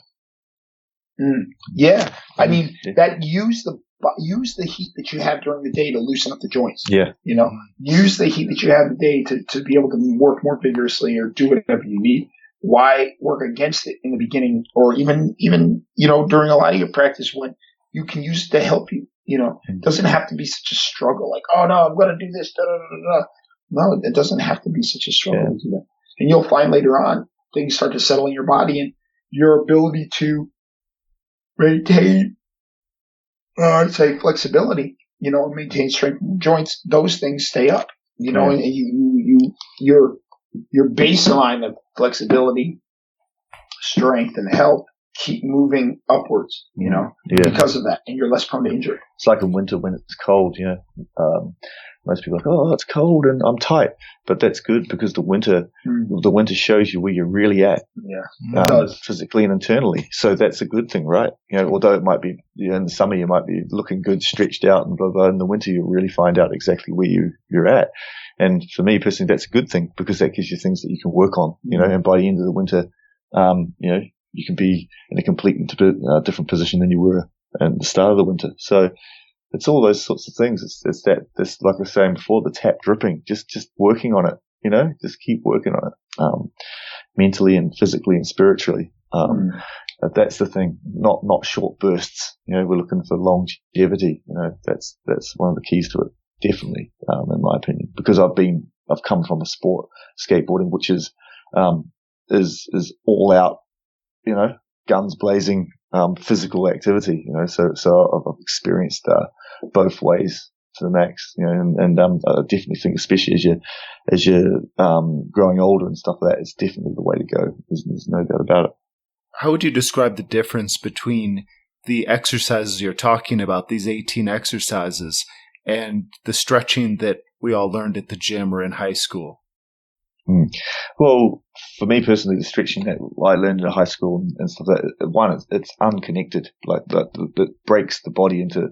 Yeah. That use the heat that you have during the day to loosen up the joints.
Yeah.
Use the heat that you have the day to be able to work more vigorously or do whatever you need. why work against it in the beginning, or even during a lot of your practice when you can use it to help you? It doesn't have to be such a struggle. Like, oh no, I'm going to do this. Da, da, da, da. No, it doesn't have to be such a struggle to do that. And you'll find later on things start to settle in your body, and your ability to maintain, say, flexibility, and maintain strength in the joints. Those things stay up, and your baseline of flexibility, strength, and health keep moving upwards, because of that, and you're less prone to injury.
It's like in winter when it's cold, most people are like, oh, it's cold and I'm tight, but that's good because the winter shows you where you're really at, physically and internally. So that's a good thing, right? Although it might be, in the summer you might be looking good, stretched out, and blah blah. In the winter you really find out exactly where you're at. And for me personally, that's a good thing because that gives you things that you can work on, And by the end of the winter, you can be in a completely different position than you were at the start of the winter. So it's all those sorts of things. It's that, like I was saying before, the tap dripping, just working on it, just keep working on it, mentally and physically and spiritually. That's the thing, not short bursts. We're looking for longevity. That's one of the keys to it, definitely, in my opinion, because I've come from a sport, skateboarding, which is all out, guns blazing, physical activity, so I've experienced, both ways to the max, and I definitely think, especially as you're growing older and stuff like that, it's definitely the way to go. There's no doubt about it.
How would you describe the difference between the exercises you're talking about, these 18 exercises, and the stretching that we all learned at the gym or in high school?
Well, for me personally, the stretching that I learned in high school and stuff like that, one, it's unconnected, like that breaks the body into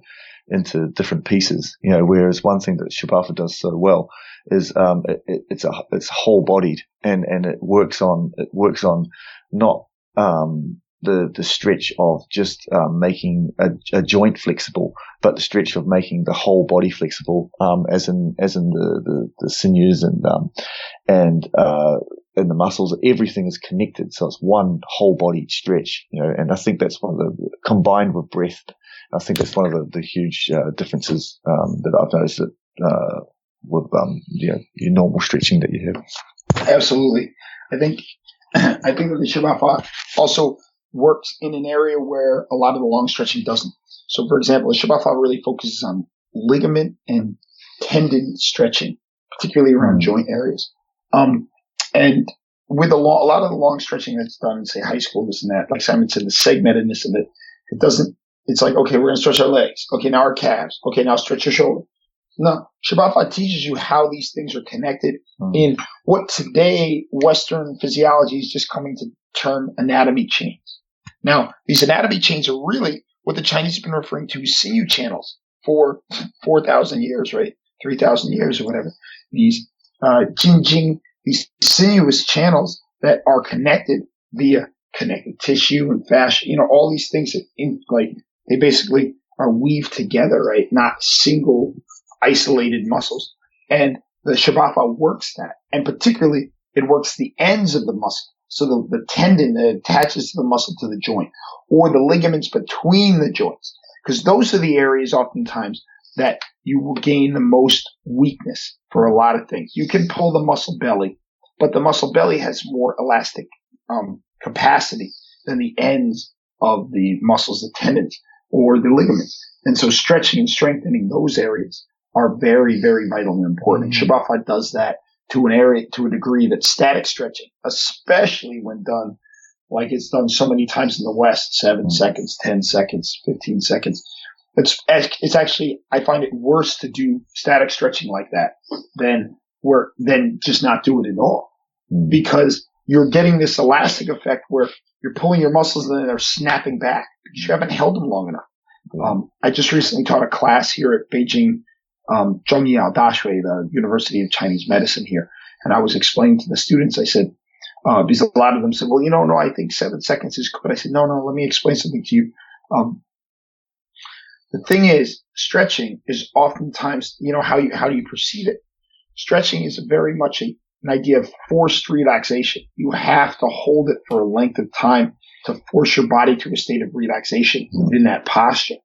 different pieces, whereas one thing that Shibafa does so well is it's whole bodied, and it works on not the stretch of just making a joint flexible, but the stretch of making the whole body flexible, as in the sinews and the muscles. Everything is connected, so it's one whole body stretch, and I think that's one of the, combined with breath, I think that's one of the huge differences that I've noticed with your normal stretching that you have.
Absolutely. I think that the Shibafa also works in an area where a lot of the long stretching doesn't. So, for example, the Shibafa really focuses on ligament and tendon stretching, particularly around joint areas. And with a lot of the long stretching that's done in, say, high school, this and that, like Simon said, the segmentedness of it doesn't, it's like, okay, we're going to stretch our legs. Okay, now our calves. Okay, now stretch your shoulder. No, Shibafa teaches you how these things are connected in what today Western physiology is just coming to term anatomy chains. Now, these anatomy chains are really what the Chinese have been referring to as sinew channels for 4,000 years, right? 3,000 years or whatever. These jinjing, these sinuous channels that are connected via connective tissue and fascia, all these things that they basically are weaved together, right? Not single isolated muscles. And the Shibafa works that. And particularly, it works the ends of the muscle. So the tendon that attaches the muscle to the joint, or the ligaments between the joints. Because those are the areas oftentimes that you will gain the most weakness for a lot of things. You can pull the muscle belly, but the muscle belly has more elastic capacity than the ends of the muscles, the tendons, or the ligaments. And so stretching and strengthening those areas are very, very vital and important. And Shibafa does that to a degree that static stretching, especially when done like it's done so many times in the West, 7 seconds, 10 seconds, 15 seconds. It's actually, I find it worse to do static stretching like that than just not do it at all. Because you're getting this elastic effect where you're pulling your muscles and then they're snapping back because you haven't held them long enough. I just recently taught a class here at Beijing, Zhongyao Dashui, the University of Chinese Medicine here. And I was explaining to the students, I said, because a lot of them said, well, no, I think 7 seconds is good. I said, no, let me explain something to you. The thing is, stretching is oftentimes, how do you perceive it? Stretching is very much an idea of forced relaxation. You have to hold it for a length of time to force your body to a state of relaxation in that posture.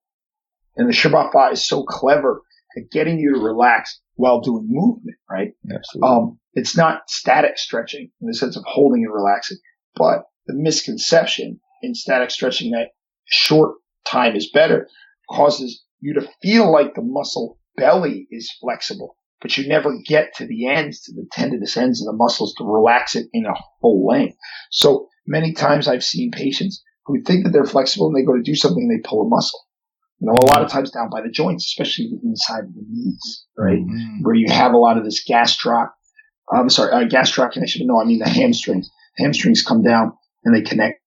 And the fa十八法is so clever at getting you to relax while doing movement, right?
Absolutely.
It's not static stretching in the sense of holding and relaxing, but the misconception in static stretching that short time is better causes you to feel like the muscle belly is flexible, but you never get to the ends, to the tendinous ends of the muscles to relax it in a full length. So many times I've seen patients who think that they're flexible and they go to do something and they pull a muscle. You know, a lot of times down by the joints, especially the inside of the knees, right? Mm-hmm. Where you have a lot of this gastroc connection. No, I mean the hamstrings. Hamstrings come down and they connect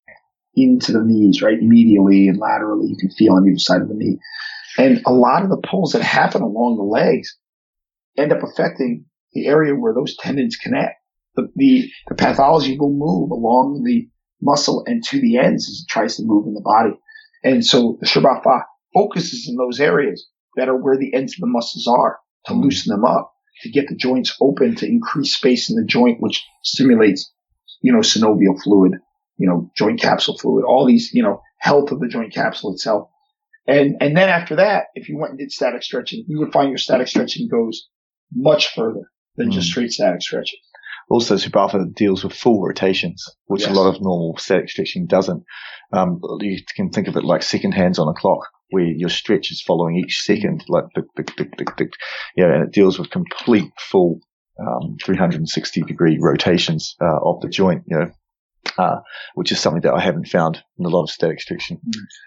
into the knees, right? Medially and laterally. You can feel on either side of the knee. And a lot of the pulls that happen along the legs end up affecting the area where those tendons connect. The pathology will move along the muscle and to the ends as it tries to move in the body. And so the fa十八法focuses in those areas that are where the ends of the muscles are to loosen them up, to get the joints open, to increase space in the joint, which stimulates, synovial fluid, joint capsule fluid, all these, health of the joint capsule itself. And then after that, if you went and did static stretching, you would find your static stretching goes much further than just straight static stretching.
Also, fa十八法deals with full rotations, which a lot of normal static stretching doesn't. You can think of it like second hands on a clock, where your stretch is following each second, like tick, tick, tick, tick, tick. And it deals with complete full 360-degree rotations of the joint, which is something that I haven't found in a lot of static stretching.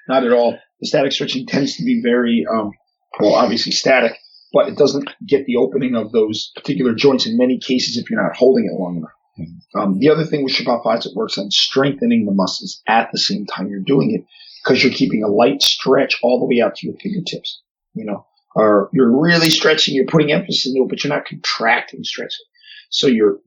Not at all. The static stretching tends to be very, obviously static, but it doesn't get the opening of those particular joints in many cases if you're not holding it long enough. The other thing with fa十八法is it works on strengthening the muscles at the same time you're doing it, because you're keeping a light stretch all the way out to your fingertips, or you're really stretching, you're putting emphasis into it, but you're not contracting stretching. So you're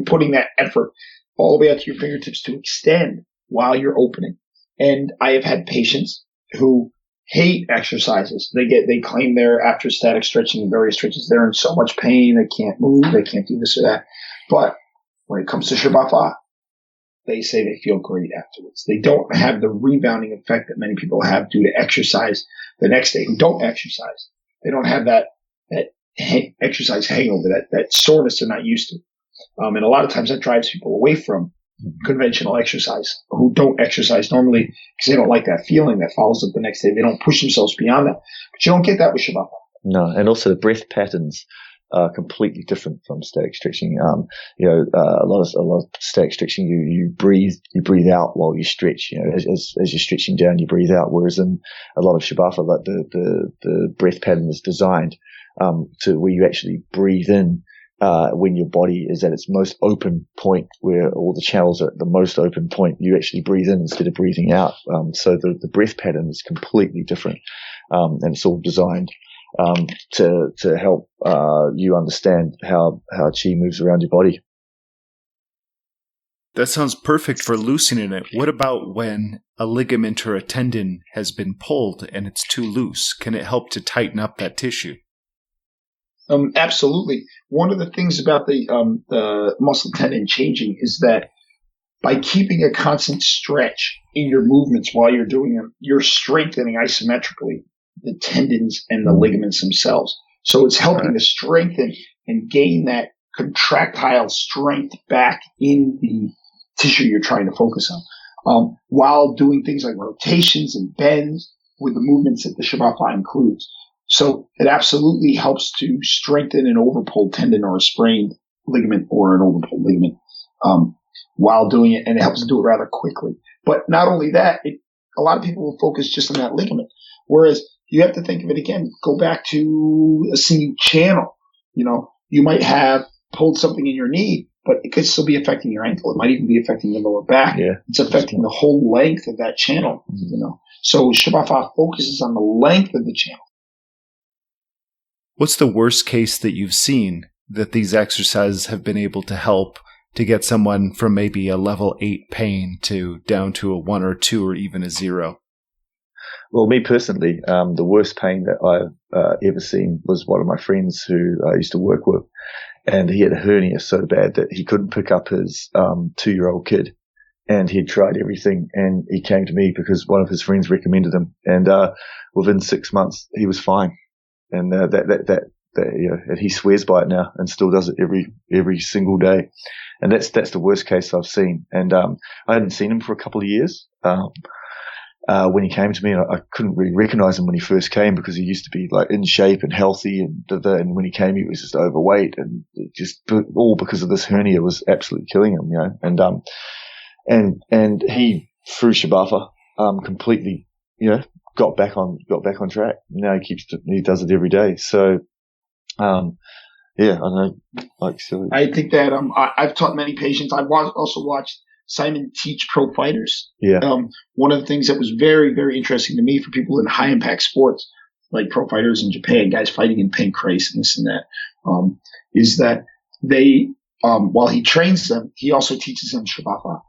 putting that effort all the way out to your fingertips to extend while you're opening. And I have had patients who hate exercises. They claim they're after static stretching and various stretches, they're in so much pain, they can't move, they can't do this or that. But when it comes to fa十八法, they say they feel great afterwards. They don't have the rebounding effect that many people have due to exercise the next day who don't exercise. They don't have that exercise hangover, that soreness they're not used to. And a lot of times that drives people away from conventional exercise who don't exercise normally because they don't like that feeling that follows up the next day. They don't push themselves beyond that. But you don't get that with fa十八法.
No, and also the breath patterns are completely different from static stretching. A lot of static stretching, you breathe out while you stretch. As you're stretching down, you breathe out. Whereas in a lot of fa十八法, like the breath pattern is designed to where you actually breathe in when your body is at its most open point, where all the channels are at the most open point. You actually breathe in instead of breathing out. So the breath pattern is completely different, and it's all designed to help you understand how chi moves around your body.
That sounds perfect for loosening it. What about when a ligament or a tendon has been pulled and it's too loose? Can it help to tighten up that tissue?
Absolutely. One of the things about the muscle tendon changing is that by keeping a constant stretch in your movements while you're doing them, you're strengthening isometrically the tendons and the ligaments themselves. So it's helping to strengthen and gain that contractile strength back in the tissue you're trying to focus on, while doing things like rotations and bends with the movements that the fa十八法includes. So it absolutely helps to strengthen an overpulled tendon or a sprained ligament or an overpulled ligament while doing it, and it helps to do it rather quickly. But not only that, a lot of people will focus just on that ligament, whereas you have to think of it again. Go back to a single channel. You might have pulled something in your knee, but it could still be affecting your ankle. It might even be affecting the lower back. Yeah. It's affecting the whole length of that channel. So fa十八法focuses on the length of the channel.
What's the worst case that you've seen that these exercises have been able to help to get someone from maybe a level 8 pain down to a 1 or 2 or even a 0?
Well, me personally, the worst pain that I've ever seen was one of my friends who I used to work with. and he had a hernia so bad that he couldn't pick up his 2-year-old kid. And he'd tried everything, and he came to me because one of his friends recommended him. And within 6 months, he was fine. And and he swears by it now and still does it every single day. And that's the worst case I've seen. And I hadn't seen him for a couple of years. When he came to me, I couldn't really recognize him when he first came because he used to be like in shape and healthy, and when he came, he was just overweight, and just all because of this hernia was absolutely killing him, And he, through Shibafa, completely, got back on track. Now he does it every day. So, I know,
I think that I've taught many patients. I've also watched Simon teach pro fighters.
Yeah.
One of the things that was very, very interesting to me for people in high impact sports, like pro fighters in Japan, guys fighting in pancreas and this and that, is that they, while he trains them, he also teaches them Shibafa.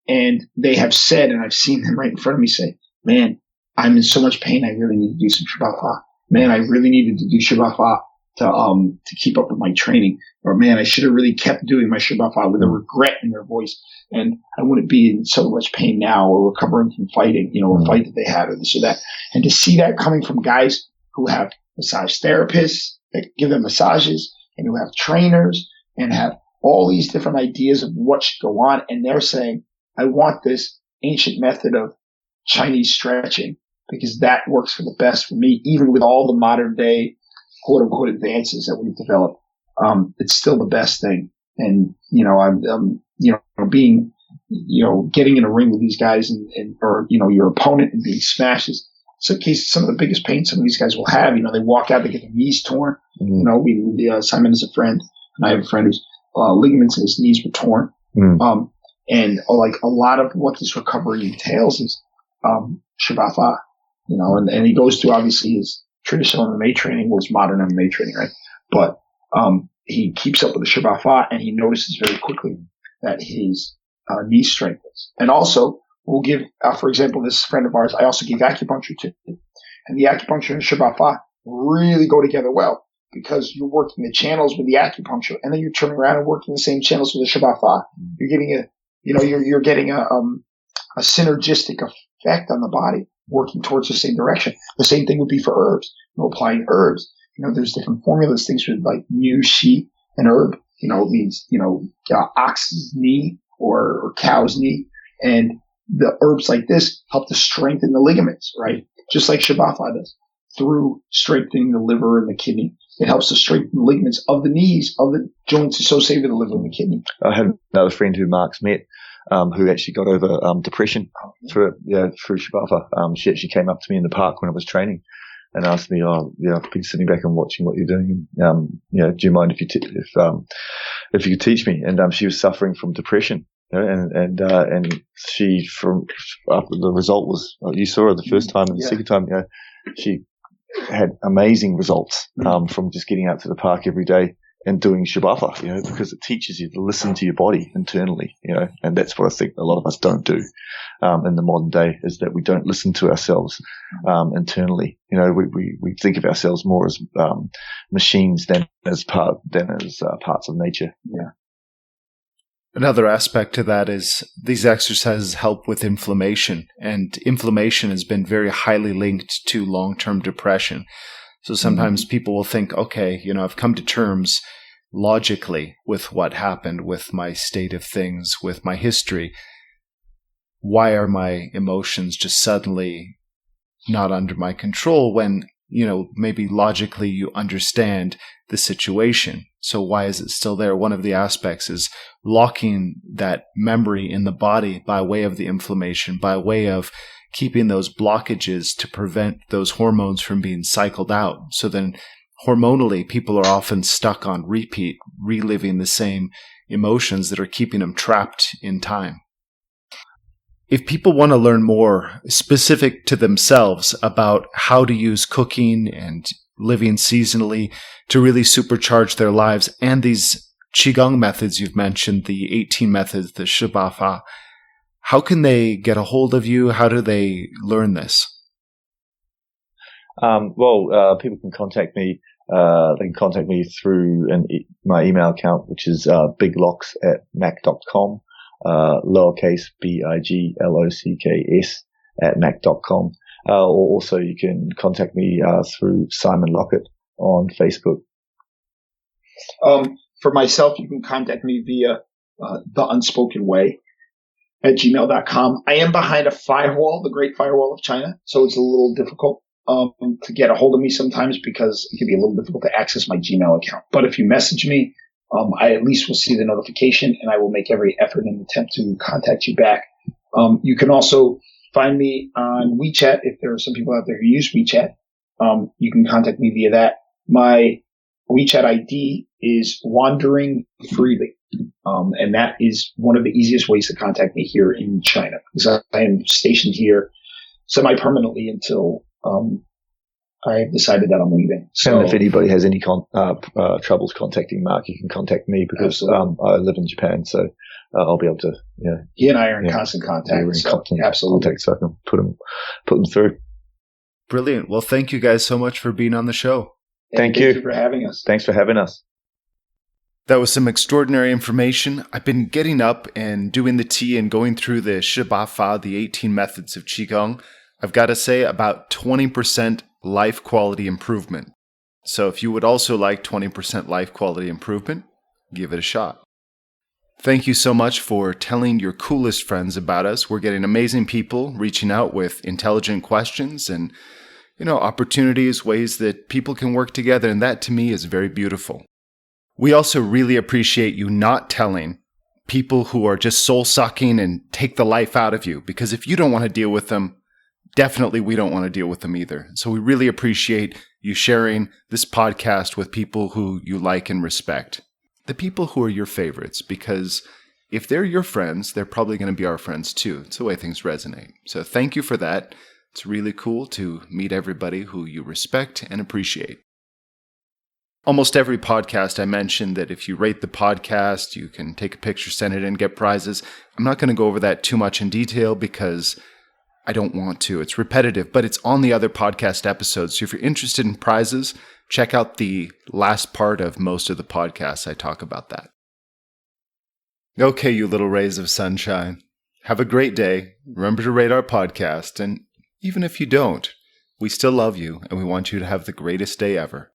And they have said, and I've seen them right in front of me say, man, I'm in so much pain. I really need to do some Shibafa. Man, I really needed to do Shibafa to keep up with my training. Or man, I should have really kept doing my Shibafa, with a regret in their voice. And I wouldn't be in so much pain now, or recovering from fighting, a fight that they had, or this or that. And to see that coming from guys who have massage therapists that give them massages, and who have trainers and have all these different ideas of what should go on. And they're saying, I want this ancient method of Chinese stretching because that works for the best for me, even with all the modern day quote unquote advances that we've developed. It's still the best thing. And, I'm being, getting in a ring with these guys or your opponent and being smashed is some cases, some of the biggest pain some of these guys will have. They walk out, they get their knees torn. Mm-hmm. Simon is a friend, and I have a friend whose ligaments in his knees were torn. Mm. And like a lot of what this recovery entails is Shibafa, and he goes through obviously his traditional MMA training was modern MMA training, right? But he keeps up with the Shibafa, and he notices very quickly that his knee strengthens. And also, we'll give, for example, this friend of ours, I also give acupuncture to, and the acupuncture and Shibafa really go together well because you're working the channels with the acupuncture, and then you're turning around and working the same channels with the Shibafa. You're getting you're getting a synergistic effect on the body working towards the same direction. The same thing would be for herbs. Applying herbs. There's different formulas, things with like mu, shi, and herb. It means, ox's knee or cow's knee. And the herbs like this help to strengthen the ligaments, right? Just like Shibafa does. Through strengthening the liver and the kidney. It helps to strengthen the ligaments of the knees, of the joints associated with the liver and the kidney.
I had another friend who Mark's met, who actually got over depression through Shibafa. She actually came up to me in the park when I was training and asked me, I've been sitting back and watching what you're doing. Do you mind if you could teach me? And she was suffering from depression. And she, after the result was, you saw her the first time and the second time, she had amazing results from just getting out to the park every day and doing Shibafa, because it teaches you to listen to your body internally, and that's what I think a lot of us don't do in the modern day, is that we don't listen to ourselves internally. We think of ourselves more as machines than as parts of nature.
Yeah.
Another aspect to that is these exercises help with inflammation, and inflammation has been very highly linked to long-term depression. So sometimes people will think, okay, I've come to terms logically with what happened, with my state of things, with my history. Why are my emotions just suddenly not under my control when, maybe logically you understand the situation? So why is it still there? One of the aspects is locking that memory in the body by way of the inflammation, by way of keeping those blockages to prevent those hormones from being cycled out. So then hormonally, people are often stuck on repeat, reliving the same emotions that are keeping them trapped in time. If people want to learn more specific to themselves about how to use cooking and living seasonally to really supercharge their lives, and these Qigong methods you've mentioned, the 18 methods, the Shibafa, how can they get a hold of you? How do they learn this?
People can contact me they can contact me through my email account, which is biglocks@mac.com, lowercase biglocks @mac.com. Or also you can contact me through Simon Locket on Facebook.
For myself, you can contact me via the unspoken way at gmail.com. I am behind a firewall, the Great Firewall of China, so it's a little difficult to get a hold of me sometimes because it can be a little difficult to access my Gmail account. But if you message me, I at least will see the notification, and I will make every effort and attempt to contact you back. You can also find me on WeChat if there are some people out there who use WeChat. You can contact me via that. My WeChat ID is Wandering Freely. And that is one of the easiest ways to contact me here in China, because I am stationed here semi-permanently until I have decided that I'm leaving. So,
and if anybody has any troubles contacting Mark, you can contact me because I live in Japan, so I'll be able to. Yeah,
he and I are in constant contact. Absolutely,
contact, so I can put them through.
Brilliant. Well, thank you guys so much for being on the show.
Thank you
for having us.
Thanks for having us.
That was some extraordinary information. I've been getting up and doing the tea and going through the 十八法, the 18 methods of Qigong. I've got to say about 20% life quality improvement. So if you would also like 20% life quality improvement, give it a shot. Thank you so much for telling your coolest friends about us. We're getting amazing people reaching out with intelligent questions and, opportunities, ways that people can work together. And that to me is very beautiful. We also really appreciate you not telling people who are just soul-sucking and take the life out of you, because if you don't want to deal with them, definitely we don't want to deal with them either. So we really appreciate you sharing this podcast with people who you like and respect. The people who are your favorites, because if they're your friends, they're probably going to be our friends too. It's the way things resonate. So thank you for that. It's really cool to meet everybody who you respect and appreciate. Almost every podcast I mentioned that if you rate the podcast, you can take a picture, send it in, get prizes. I'm not going to go over that too much in detail because I don't want to. It's repetitive, but it's on the other podcast episodes. So if you're interested in prizes, check out the last part of most of the podcasts. I talk about that. Okay, you little rays of sunshine. Have a great day. Remember to rate our podcast. And even if you don't, we still love you and we want you to have the greatest day ever.